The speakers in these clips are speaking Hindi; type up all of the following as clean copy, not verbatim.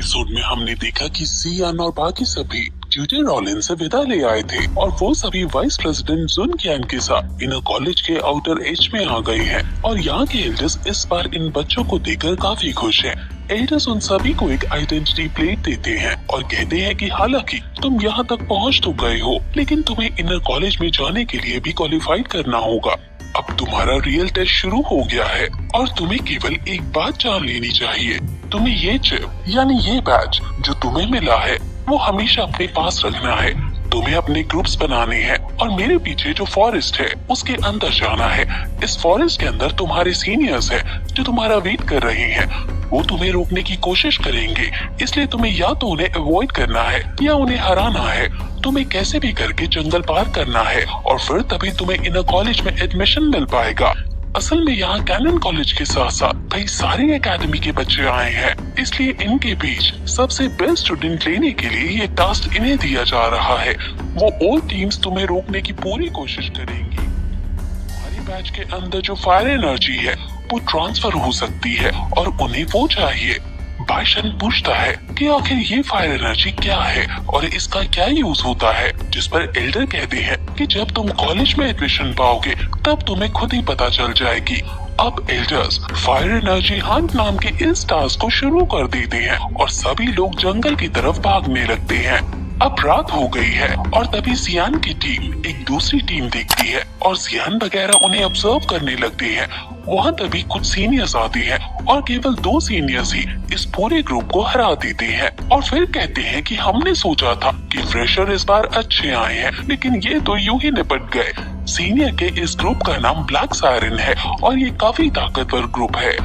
एपिसोड में हमने देखा कि जियान और बाकी सभी ट्यूटर रॉलिन से विदा ले आए थे और वो सभी वाइस प्रेसिडेंट जुन कियान के साथ इनर कॉलेज के आउटर एज में आ गए हैं और यहाँ के एल्डर्स इस बार इन बच्चों को देखकर काफी खुश हैं। एल्डर्स उन सभी को एक आइडेंटिटी प्लेट देते हैं और कहते हैं कि हालांकि तुम यहाँ तक पहुँच तो गए हो, लेकिन तुम्हें इनर कॉलेज में जाने के लिए भी क्वालिफाइड करना होगा। अब तुम्हारा रियल टेस्ट शुरू हो गया है और तुम्हें केवल एक बात जान लेनी चाहिए। तुम्हें ये चिप यानी ये बैज जो तुम्हें मिला है वो हमेशा अपने पास रखना है। तुम्हें अपने ग्रुप्स बनाने हैं और मेरे पीछे जो फॉरेस्ट है उसके अंदर जाना है। इस फॉरेस्ट के अंदर तुम्हारे सीनियर्स है जो तुम्हारा वेट कर रहे हैं। वो तुम्हें रोकने की कोशिश करेंगे, इसलिए तुम्हें या तो उन्हें अवॉइड करना है या उन्हें हराना है। तुम्हें कैसे भी करके जंगल पार करना है और फिर तभी तुम्हें इनर कॉलेज में एडमिशन मिल पाएगा। असल में यहाँ कैनन कॉलेज के साथ साथ कई सारे एकेडमी के बच्चे आए हैं, इसलिए इनके बीच सबसे बेस्ट स्टूडेंट लेने के लिए ये टास्क इन्हें दिया जा रहा है। वो और टीम्स तुम्हें रोकने की पूरी कोशिश करेंगी। तुम्हारी बैच के अंदर जो फायर एनर्जी है वो ट्रांसफर हो सकती है और उन्हें वो चाहिए। बाइशन पूछता है कि आखिर ये फायर एनर्जी क्या है और इसका क्या यूज होता है, जिस पर एल्डर कहते हैं कि जब तुम कॉलेज में एडमिशन पाओगे तब तुम्हें खुद ही पता चल जाएगी। अब एल्डर्स फायर एनर्जी हंट नाम के इस टास्क को शुरू कर देते हैं और सभी लोग जंगल की तरफ भागने लगते हैं। अब रात हो गई है और तभी जियान की टीम एक दूसरी टीम देखती है और जियान वगैरह उन्हें ऑब्जर्व करने लगते हैं। वहाँ तभी कुछ सीनियर्स आते हैं और केवल 2 सीनियर्स ही इस पूरे ग्रुप को हरा देते हैं और फिर कहते हैं कि हमने सोचा था कि फ्रेशर इस बार अच्छे आए हैं, लेकिन ये तो यूं ही निपट गए। सीनियर के इस ग्रुप का नाम ब्लैक सायरन है और ये काफी ताकतवर ग्रुप है।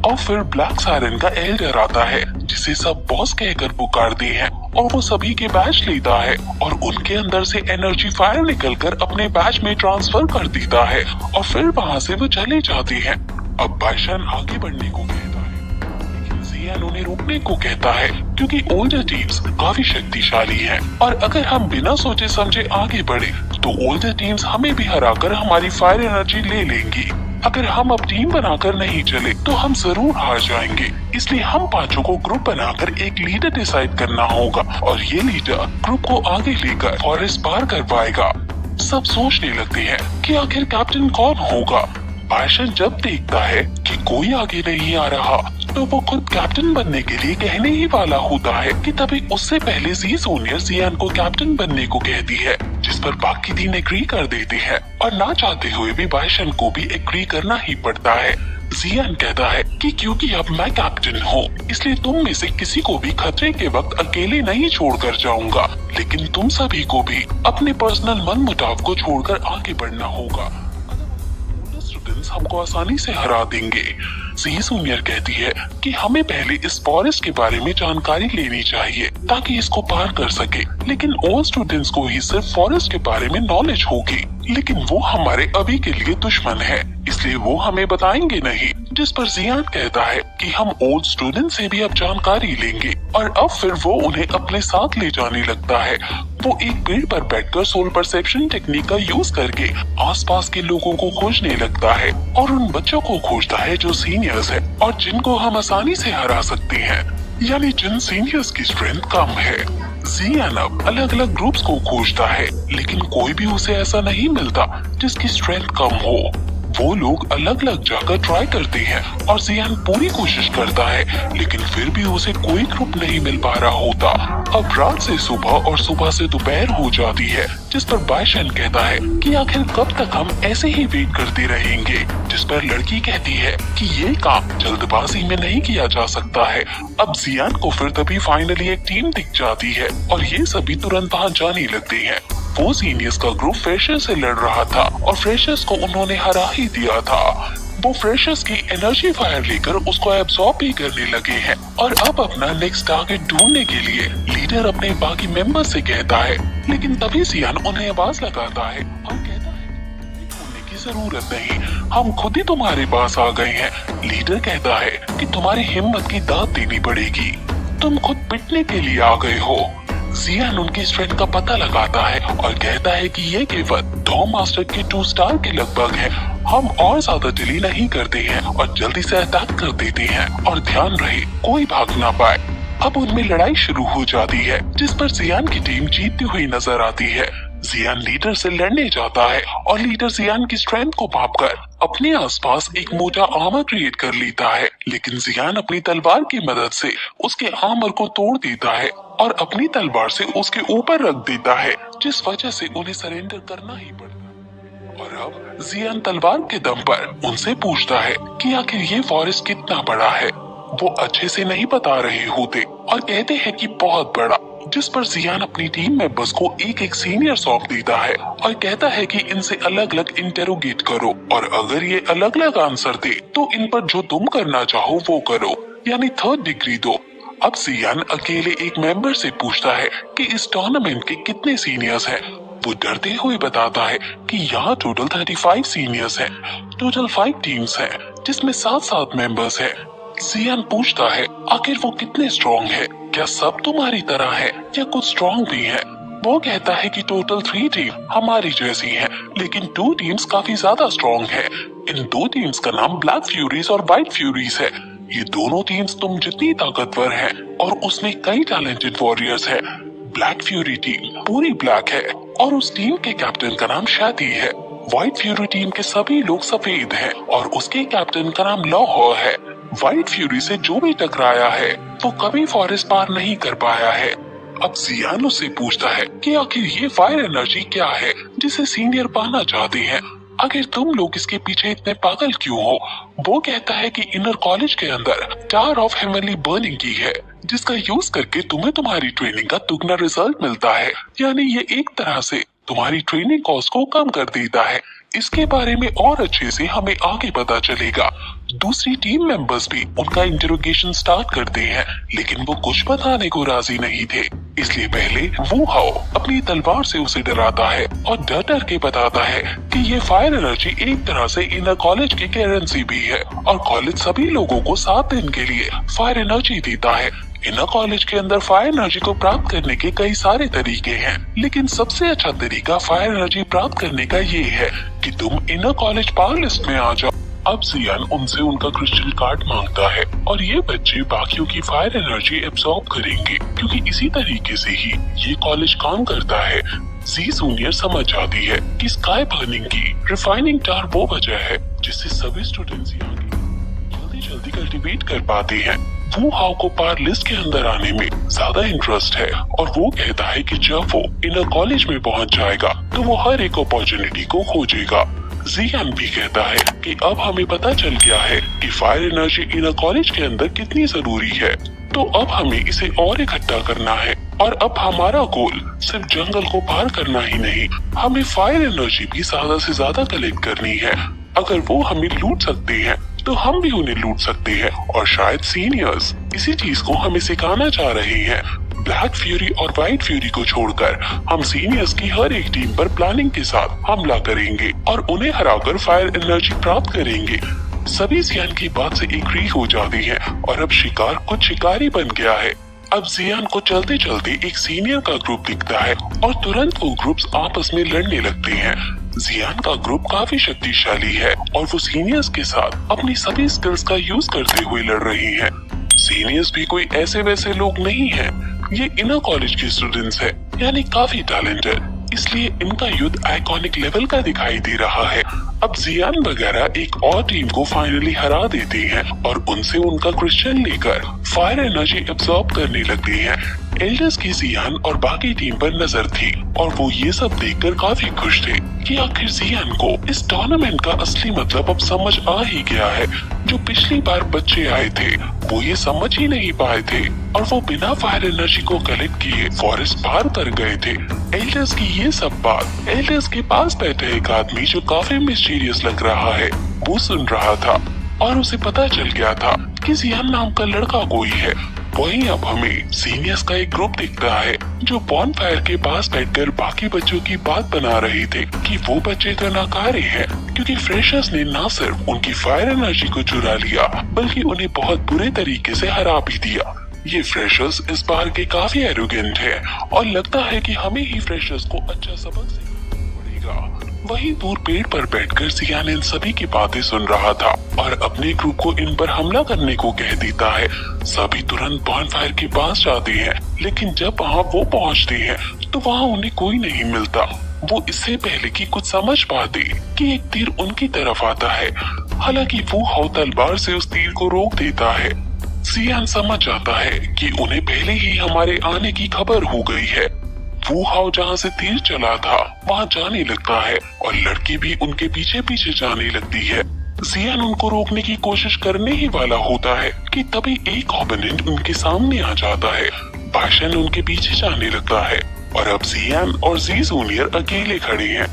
और फिर ब्लैक सायरन का एल्डर आता है जिसे सब बॉस कहकर पुकारते हैं और वो सभी के बैच लेता है और उनके अंदर से एनर्जी फायर निकलकर अपने बैच में ट्रांसफर कर देता है और फिर वहाँ से वो चले जाते हैं। अब बाइशन आगे बढ़ने को कहता है, लेकिन जियान उन्हें रोकने को कहता है क्योंकि ओल्डर टीम्स काफी शक्तिशाली हैं और अगर हम बिना सोचे समझे आगे बढ़े तो ओल्डर टीम्स हमें भी हराकर हमारी फायर एनर्जी ले लेंगी। अगर हम अब टीम बनाकर नहीं चले तो हम जरूर हार जाएंगे, इसलिए हम 5 को ग्रुप बनाकर एक लीडर डिसाइड करना होगा और ये लीडर ग्रुप को आगे लेकर फॉरेस्ट पार कर पाएगा। सब सोचने लगते हैं कि आखिर कैप्टन कौन होगा। बाइशन जब देखता है कि कोई आगे नहीं आ रहा तो वो खुद कैप्टन बनने के लिए कहने ही वाला होता है कि तभी उससे पहले जी जूनियर जियान को कैप्टन बनने को कहती है, जिस पर बाकी 3 एग्री कर देते हैं और ना चाहते हुए भी बाइशन को भी एग्री करना ही पड़ता है। जियान कहता है कि क्योंकि अब मैं कैप्टन हूँ इसलिए तुम में से किसी को भी खतरे के वक्त अकेले नहीं छोड़कर जाऊंगा, लेकिन तुम सभी को भी अपने पर्सनल मन मुटाव को छोड़कर आगे बढ़ना होगा। स्टूडेंट्स हमको आसानी से हरा देंगे। जी जूनियर कहती है कि हमें पहले इस फॉरेस्ट के बारे में जानकारी लेनी चाहिए ताकि इसको पार कर सके, लेकिन ऑल स्टूडेंट्स को ही सिर्फ फॉरेस्ट के बारे में नॉलेज होगी, लेकिन वो हमारे अभी के लिए दुश्मन है, इसलिए वो हमें बताएंगे नहीं। जिस पर जियान कहता है कि हम ओल्ड स्टूडेंट से भी अब जानकारी लेंगे और अब फिर वो उन्हें अपने साथ ले जाने लगता है। वो एक पेड़ पर बैठकर सोल परसेप्शन टेक्निक का यूज करके आसपास के लोगों को खोजने लगता है और उन बच्चों को खोजता है जो सीनियर्स है और जिनको हम आसानी से हरा सकते हैं, यानी जिन सीनियर्स की स्ट्रेंथ कम है। जियान अब अलग अलग ग्रुप्स को खोजता है, लेकिन कोई भी उसे ऐसा नहीं मिलता जिसकी स्ट्रेंथ कम हो। वो लोग अलग अलग जाकर ट्राई करते हैं और जियान पूरी कोशिश करता है, लेकिन फिर भी उसे कोई ग्रुप नहीं मिल पा रहा होता। अब रात से सुबह और सुबह से दोपहर हो जाती है, जिस पर बाइशन कहता है कि आखिर कब तक हम ऐसे ही वेट करते रहेंगे। जिस पर लड़की कहती है कि ये काम जल्दबाजी में नहीं किया जा सकता है। अब जियान को फिर तभी फाइनली एक टीम दिख जाती है और ये सभी तुरंत वहाँ जाने लगते हैं। वो सीनियर्स का ग्रुप फ्रेशर्स से लड़ रहा था और फ्रेशर्स को उन्होंने हरा ही दिया था। वो फ्रेशर्स की एनर्जी फायर लेकर उसको एब्सॉर्ब भी करने लगे हैं और अब अपना नेक्स्ट टारगेट ढूंढने के लिए लीडर अपने बाकी मेंबर्स से कहता है, लेकिन तभी जियान उन्हें आवाज लगाता है और कहता है ढूंढने की जरूरत नहीं, हम खुद ही तुम्हारे पास आ गए हैं। लीडर कहता है कि तुम्हारी हिम्मत की दाद देनी पड़ेगी, तुम खुद पिटने के लिए आ गए हो। जियान उनकी स्ट्रेंथ का पता लगाता है और कहता है कि ये केवल टॉम मास्टर के 2 स्टार के लगभग है। हम और ज्यादा डिले नहीं करते हैं और जल्दी से अटैक कर देते हैं और ध्यान रहे कोई भाग ना पाए। अब उनमें लड़ाई शुरू हो जाती है, जिस पर जियान की टीम जीतती हुई नजर आती है। जियान लीडर से लड़ने जाता है और लीडर जियान की स्ट्रेंथ को भांपकर अपने आसपास एक मोटा आर्मर क्रिएट कर लेता है, लेकिन जियान अपनी तलवार की मदद से उसके आर्मर को तोड़ देता है और अपनी तलवार से उसके ऊपर रख देता है, जिस वजह से उन्हें सरेंडर करना ही पड़ता है। और अब जियान तलवार के दम पर उनसे पूछता है कि आखिर ये फॉरेस्ट कितना बड़ा है। वो अच्छे से नहीं बता रहे होते और कहते हैं कि बहुत बड़ा, जिस पर जियान अपनी टीम मेंबर्स को एक एक सीनियर सौंप देता है और कहता है कि इनसे अलग अलग इंटेरोगेट करो और अगर ये अलग अलग आंसर दे तो इन पर जो तुम करना चाहो वो करो, यानी 3rd डिग्री दो। अब जियान अकेले एक मेंबर से पूछता है कि इस टूर्नामेंट के कितने सीनियर्स हैं। वो डरते हुए बताता है कि यहाँ टोटल 35 सीनियर्स हैं। टोटल 5 टीम्स हैं, जिसमें 7-7 मेंबर्स हैं। जियान पूछता है आखिर वो कितने स्ट्रॉन्ग है, क्या सब तुम्हारी तरह है या कुछ स्ट्रॉन्ग भी है। वो कहता है कि टोटल 3 टीम हमारी जैसी हैं, लेकिन 2 टीम्स काफी ज्यादा स्ट्रॉन्ग है। इन 2 टीम्स का नाम ब्लैक फ्यूरीज और व्हाइट फ्यूरीज है। ये दोनों टीम्स तुम जितनी ताकतवर हैं और उसमें कई टैलेंटेड वॉरियर्स हैं। ब्लैक फ्यूरी टीम पूरी ब्लैक है और उस टीम के कैप्टन का नाम शादी है। व्हाइट फ्यूरी टीम के सभी लोग सफेद हैं और उसके कैप्टन का नाम लॉ है। व्हाइट फ्यूरी से जो भी टकराया है वो कभी फॉरेस्ट पार नहीं कर पाया है। अब जियान उससे पूछता है कि आखिर ये फायर एनर्जी क्या है जिसे सीनियर पाना चाहते हैं, आखिर तुम लोग इसके पीछे इतने पागल क्यों हो। वो कहता है कि इनर कॉलेज के अंदर टावर ऑफ हेवनली बर्निंग की है, जिसका यूज करके तुम्हें तुम्हारी ट्रेनिंग का दुगना रिजल्ट मिलता है, यानी ये एक तरह से तुम्हारी ट्रेनिंग कॉस्ट को कम कर देता है। इसके बारे में और अच्छे से हमें आगे पता चलेगा। दूसरी टीम मेंबर्स भी उनका इंटरोगेशन स्टार्ट करते हैं, लेकिन वो कुछ बताने को राजी नहीं थे। इसलिए पहले वू हाओ अपनी तलवार से उसे डराता है और डर डर के बताता है कि ये फायर एनर्जी एक तरह से इनर कॉलेज की करेंसी भी है और कॉलेज सभी लोगों को 7 दिन के लिए फायर एनर्जी देता है। इनर कॉलेज के अंदर फायर एनर्जी को प्राप्त करने के कई सारे तरीके हैं, लेकिन सबसे अच्छा तरीका फायर एनर्जी प्राप्त करने का ये है कि तुम इनर कॉलेज पावर लिस्ट में आ जाओ। अब जियान उनसे उनका क्रिस्टल कार्ड मांगता है और ये बच्चे बाकियों की फायर एनर्जी एब्सॉर्ब करेंगे, क्योंकि इसी तरीके से ही ये कॉलेज काम करता है। जी जूनियर समझ जाती है कि स्काई बर्निंग की रिफाइनिंग टार वो वजह है जिससे सभी स्टूडेंट्स यहाँ जल्दी जल्दी कल्टीवेट कर पाते हैं। वू हाओ को पार लिस्ट के अंदर आने में ज्यादा इंटरेस्ट है और वो कहता है कि जब वो इनर कॉलेज में पहुंच जाएगा तो वो हर एक अपॉर्चुनिटी को खोजेगा। जियान भी कहता है कि अब हमें पता चल गया है कि फायर एनर्जी इनर कॉलेज के अंदर कितनी जरूरी है, तो अब हमें इसे और इकट्ठा करना है और अब हमारा गोल सिर्फ जंगल को पार करना ही नहीं, हमें फायर एनर्जी भी ज्यादा से ज्यादा कलेक्ट करनी है। अगर वो हमें लूट सकते हैं तो हम भी उन्हें लूट सकते हैं और शायद सीनियर्स इसी चीज को हमें सिखाना चाह रहे हैं। ब्लैक फ्यूरी और व्हाइट फ्यूरी को छोड़कर हम सीनियर्स की हर एक टीम पर प्लानिंग के साथ हमला करेंगे और उन्हें हराकर फायर एनर्जी प्राप्त करेंगे। सभी जियान की बात से एग्री हो जाती हैं और अब शिकार कुछ शिकारी बन गया है। अब जियान को चलते चलते एक सीनियर का ग्रुप दिखता है और तुरंत वो ग्रुप्स आपस में लड़ने लगते हैं। जियान का ग्रुप काफी शक्तिशाली है और वो सीनियर्स के साथ अपनी सभी स्किल्स का यूज करते हुए लड़ रही हैं। सीनियर्स भी कोई ऐसे वैसे लोग नहीं हैं, ये इनर कॉलेज के स्टूडेंट्स हैं, यानी काफी टैलेंटेड, इसलिए इनका युद्ध आइकॉनिक लेवल का दिखाई दे रहा है। अब जियान वगैरह एक और टीम को फाइनली हरा देते हैं और उनसे उनका क्रिस्टल लेकर फायर एनर्जी एब्सॉर्ब करने लगते हैं। एल्डर्स की जियान और बाकी टीम पर नजर थी और वो ये सब देखकर काफी खुश थे कि आखिर जियान को इस टूर्नामेंट का असली मतलब अब समझ आ ही गया है। जो पिछली बार बच्चे आए थे वो ये समझ ही नहीं पाए थे और वो बिना फायर एनर्जी को कलेक्ट किए फॉरेस्ट पार कर गए थे। एल्डर्स की ये सब बात एल्डर्स के पास बैठे एक आदमी जो काफी मिस्टीरियस लग रहा है वो सुन रहा था और उसे पता चल गया था कि जियान नाम का लड़का कोई है। वहीं अब हमें सीनियर्स का एक ग्रुप दिखता है जो बॉनफायर के पास बैठकर बाकी बच्चों की बात बना रहे थे कि वो बच्चे तो नाकारे हैं क्योंकि फ्रेशर्स ने न सिर्फ उनकी फायर एनर्जी को चुरा लिया बल्कि उन्हें बहुत बुरे तरीके से हरा भी दिया। ये फ्रेशर्स इस बार के काफी एरोगेंट है और लगता है कि हमें ही फ्रेशर्स को अच्छा सबक सीखना पड़ेगा। वहीं दूर पेड़ पर बैठकर जियान इन सभी की बातें सुन रहा था और अपने ग्रुप को इन पर हमला करने को कह देता है। सभी तुरंत बॉनफायर के पास जाते हैं, लेकिन जब वहाँ वो पहुँचते हैं तो वहाँ उन्हें कोई नहीं मिलता। वो इससे पहले कि कुछ समझ पाते कि एक तीर उनकी तरफ आता है। हालांकि वो हाउ तलवार से उस तीर को रोक देता है। जियान समझ जाता है कि उन्हें पहले ही हमारे आने की खबर हो गई है। वो हाउ जहाँ से तीर चला था वहाँ जाने लगता है और लड़की भी उनके पीछे पीछे जाने लगती है। जियान उनको रोकने की कोशिश करने ही वाला होता है कि तभी एक ओपोनेंट उनके सामने आ जाता है। भाषण उनके पीछे जाने लगता है और अब जियान और जी जूनियर अकेले खड़े हैं।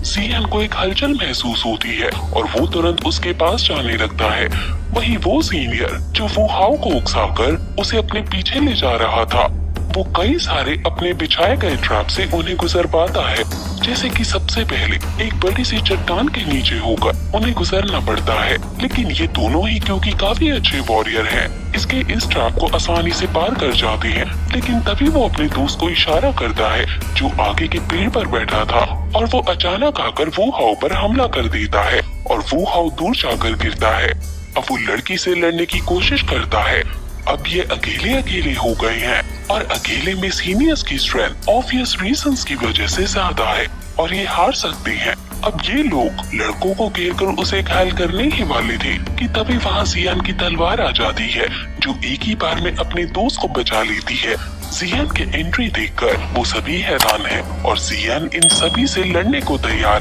जियान को एक हलचल महसूस होती है और वो तुरंत उसके पास जाने लगता है। वहीं वो सीनियर जो वो हाउ को उकसाकर उसे अपने पीछे ले जा रहा था, वो कई सारे अपने बिछाए गए ट्रैप से उन्हें गुजर पाता है। जैसे कि सबसे पहले एक बड़ी सी चट्टान के नीचे होकर उन्हें गुजरना पड़ता है, लेकिन ये दोनों ही क्योंकि काफी अच्छे वॉरियर हैं, इसके इस ट्रैप को आसानी से पार कर जाते हैं। लेकिन तभी वो अपने दोस्त को इशारा करता है जो आगे के पेड़ पर बैठा था और वो अचानक आकर वो हाउ पर हमला कर देता है और वो हाउ दूर जाकर गिरता है। अब वो लड़की से लड़ने की कोशिश करता है। अब ये अकेले अकेले हो गए हैं और अकेले में सीनियर्स की स्ट्रेंथ ऑब्वियस रीजंस की वजह से ज्यादा है और ये हार सकते हैं। अब ये लोग लड़कों को घेर कर उसे घायल करने ही वाले थे कि तभी वहाँ जियान की तलवार आ जाती है जो एक ही बार में अपने दोस्त को बचा लेती है। जियान के एंट्री देखकर वो सभी हैरान हैं और जियान इन सभी से लड़ने को तैयार